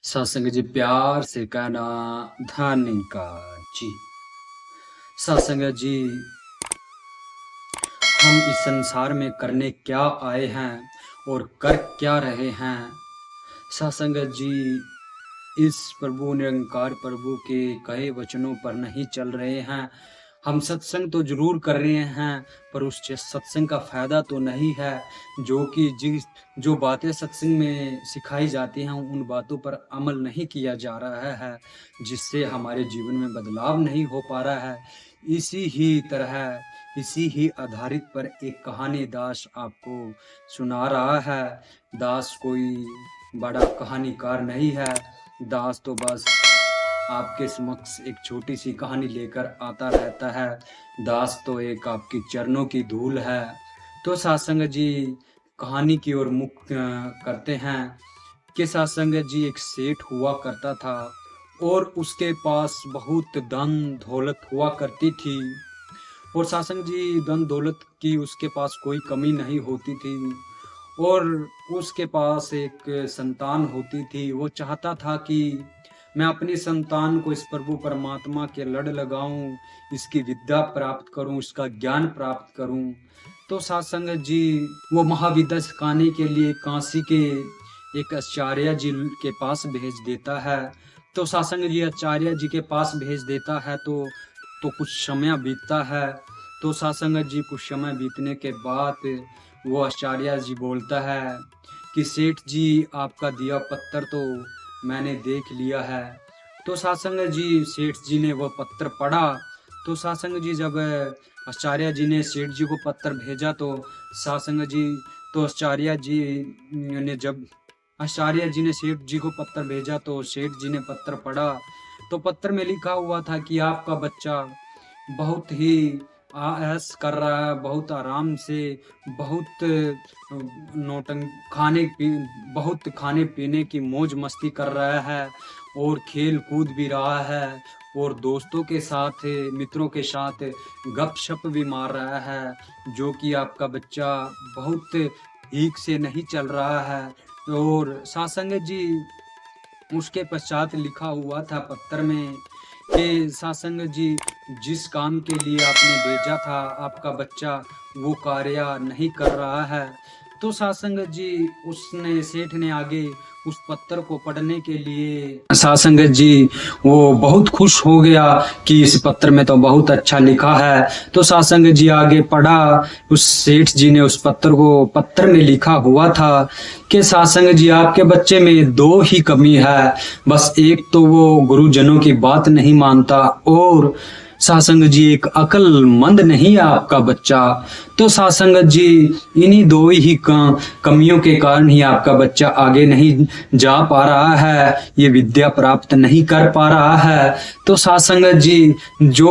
सत्संग जी प्यार से कहना धन्यकार जी। सत्संग जी, हम इस संसार में करने क्या आए हैं और कर क्या रहे हैं। सत्संग जी, इस प्रभु निरंकार प्रभु के कहे वचनों पर नहीं चल रहे हैं। हम सत्संग तो जरूर कर रहे हैं, पर उस सत्संग का फायदा तो नहीं है। जो बातें सत्संग में सिखाई जाती हैं उन बातों पर अमल नहीं किया जा रहा है, जिससे हमारे जीवन में बदलाव नहीं हो पा रहा है। इसी ही आधारित पर एक कहानी दास आपको सुना रहा है। दास कोई बड़ा कहानीकार नहीं है। दास तो बस आपके समक्ष एक छोटी सी कहानी लेकर आता रहता है। दास तो एक आपकी चरणों की धूल है। तो सत्संग जी, कहानी की ओर मुख करते हैं कि सत्संग जी, एक सेठ हुआ करता था और उसके पास बहुत धन दौलत हुआ करती थी। और सत्संग जी, धन दौलत की उसके पास कोई कमी नहीं होती थी। और उसके पास एक संतान होती थी। वो चाहता था कि मैं अपनी संतान को इस प्रभु परमात्मा के लड़ लगाऊं, इसकी विद्या प्राप्त करूं, इसका ज्ञान प्राप्त करूं। तो सत्संग जी, वो महाविद्या सिखाने के लिए काशी के एक आचार्य जी के पास भेज देता है। तो सत्संग जी आचार्य जी के पास भेज देता है तो कुछ समय बीतता है। तो सत्संग जी, कुछ समय बीतने के बाद वो आचार्य जी बोलता है कि सेठ जी, आपका दिया पत्थर तो मैंने देख लिया है। तो सत्संग जी, सेठ जी ने वो पत्र पढ़ा। तो सत्संग जी, जब आचार्य जी ने सेठ जी को पत्र भेजा तो सत्संग जी, तो आचार्य जी ने सेठ जी को पत्र भेजा तो सेठ जी ने पत्र पढ़ा। तो पत्र में लिखा हुआ था कि आपका बच्चा बहुत ही ऐश कर रहा है, बहुत आराम से, बहुत बहुत खाने पीने की मौज मस्ती कर रहा है और खेल कूद भी रहा है और दोस्तों के साथ, मित्रों के साथ गपशप भी मार रहा है, जो कि आपका बच्चा बहुत ठीक से नहीं चल रहा है। और सत्संग जी, उसके पश्चात लिखा हुआ था पत्र में कि सत्संग जी, जिस काम के लिए आपने भेजा था, आपका बच्चा वो कार्य नहीं कर रहा है। तो सत्संग जी, उसने सेठ ने आगे उस पत्र को पढ़ने के लिए सत्संग जी, वो बहुत खुश हो गया कि इस पत्र में तो बहुत अच्छा लिखा है। तो सत्संग जी आगे पढ़ा। उस सेठ जी ने उस पत्र में लिखा हुआ था कि सत्संग जी, आपके बच्चे में दो ही कमी है। बस एक तो वो गुरुजनों की बात नहीं मानता और सत्संग जी, एक अक्लमंद नहीं है आपका बच्चा। तो सत्संग जी, इन्हीं दो ही कमियों के कारण ही आपका बच्चा आगे नहीं जा पा रहा है, ये विद्या प्राप्त नहीं कर पा रहा है। तो सत्संग जी, जो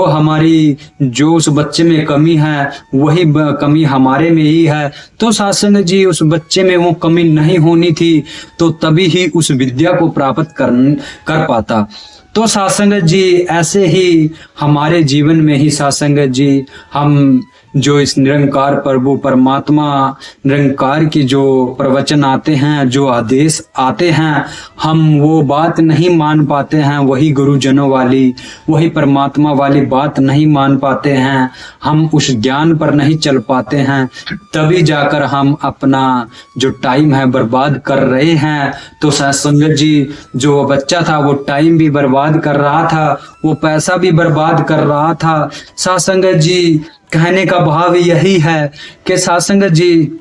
उस बच्चे में कमी है वही कमी हमारे में ही है। तो सत्संग जी, उस बच्चे में वो कमी नहीं होनी थी तो तभी ही उस विद्या को प्राप्त कर पाता। तो सत्संग जी, ऐसे ही हमारे जीवन में ही सत्संग जी, हम जो इस निरंकार प्रभु परमात्मा निरंकार की जो प्रवचन आते हैं, जो आदेश आते हैं, हम वो बात नहीं मान पाते हैं, वही गुरुजनों वाली, वही परमात्मा वाली बात नहीं मान पाते हैं, हम उस ज्ञान पर नहीं चल पाते हैं, तभी जाकर हम अपना जो टाइम है बर्बाद कर रहे हैं। तो सत्संग जी, जो बच्चा था वो टाइम भी बर्बाद कर रहा था, वो पैसा भी बर्बाद कर रहा था। सत्संग जी, कहने का भाव यही है कि सत्संग जी,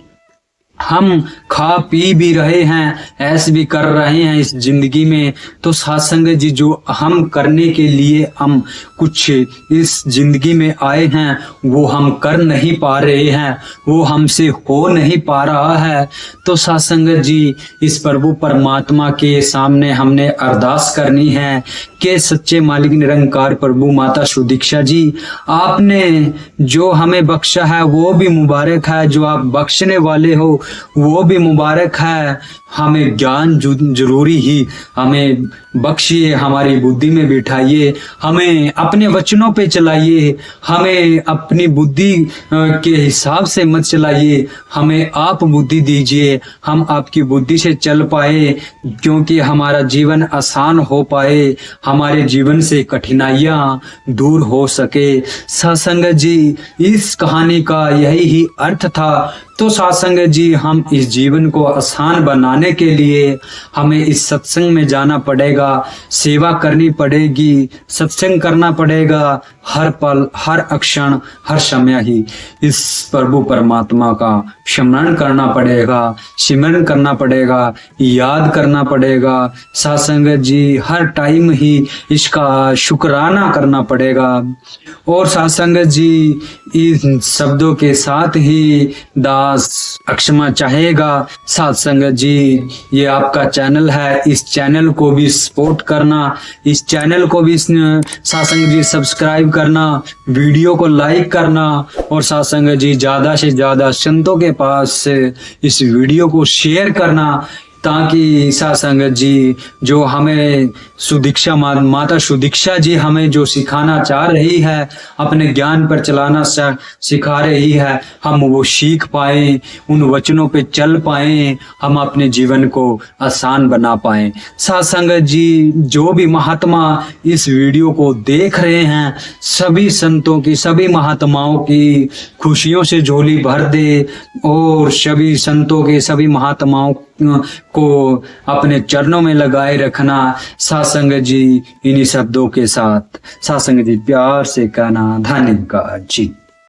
हम खा पी भी रहे हैं, ऐश भी कर रहे हैं इस जिंदगी में। तो सत्संग जी, जो हम करने के लिए हम कुछ इस जिंदगी में आए हैं वो हम कर नहीं पा रहे हैं, वो हमसे हो नहीं पा रहा है। तो सत्संग जी, इस प्रभु परमात्मा के सामने हमने अरदास करनी है कि सच्चे मालिक निरंकार प्रभु माता सुदीक्षा जी, आपने जो हमें बख्शा है वो भी मुबारक है, जो आप बख्शने वाले हो वो भी मुबारक है। हमें ज्ञान जरूरी ही हमें बख्शिए, हमारी बुद्धि में बिठाइए, हमें अपने वचनों पे चलाइए, हमें अपनी बुद्धि के हिसाब से मत चलाइए, हमें आप बुद्धि दीजिए, हम आपकी बुद्धि से चल पाए, क्योंकि हमारा जीवन आसान हो पाए, हमारे जीवन से कठिनाइयाँ दूर हो सके। सत्संग जी, इस कहानी का यही ही अर्थ था। तो सत्संग जी, हम इस जीवन को आसान बनाने के लिए हमें इस सत्संग में जाना पड़ेगा, सेवा करनी पड़ेगी, सत्संग करना पड़ेगा, हर पल, हर अक्षण, हर समय ही इस प्रभु परमात्मा का स्मरण करना पड़ेगा, सिमरन करना पड़ेगा, याद करना पड़ेगा। सत्संग जी, हर टाइम ही इसका शुक्राना करना पड़ेगा। और सत्संग जी, इन शब्दों के साथ ही दास अक्षमा चाहेगा। सत्संग जी, ये आपका चैनल है, इस चैनल को भी सपोर्ट करना, इस चैनल को भी सत्संग जी सब्सक्राइब करना, वीडियो को लाइक करना, और सत्संग जी ज्यादा से ज्यादा संतों के पास इस वीडियो को शेयर करना, ताकि सत्संग जी जो हमें सुदीक्षा माता सुदीक्षा जी हमें जो सिखाना चाह रही है, अपने ज्ञान पर चलाना सिखा रही है, हम वो सीख पाए, उन वचनों पे चल पाए, हम अपने जीवन को आसान बना पाए। सत्संग जी, जो भी महात्मा इस वीडियो को देख रहे हैं, सभी संतों की, सभी महात्माओं की खुशियों से झोली भर दे, और सभी संतों के, सभी महात्माओं को अपने चरणों में लगाए रखना। सत्संग जी, इन्हीं शब्दों के साथ सत्संग जी प्यार से कहना, धन्यवाद जी।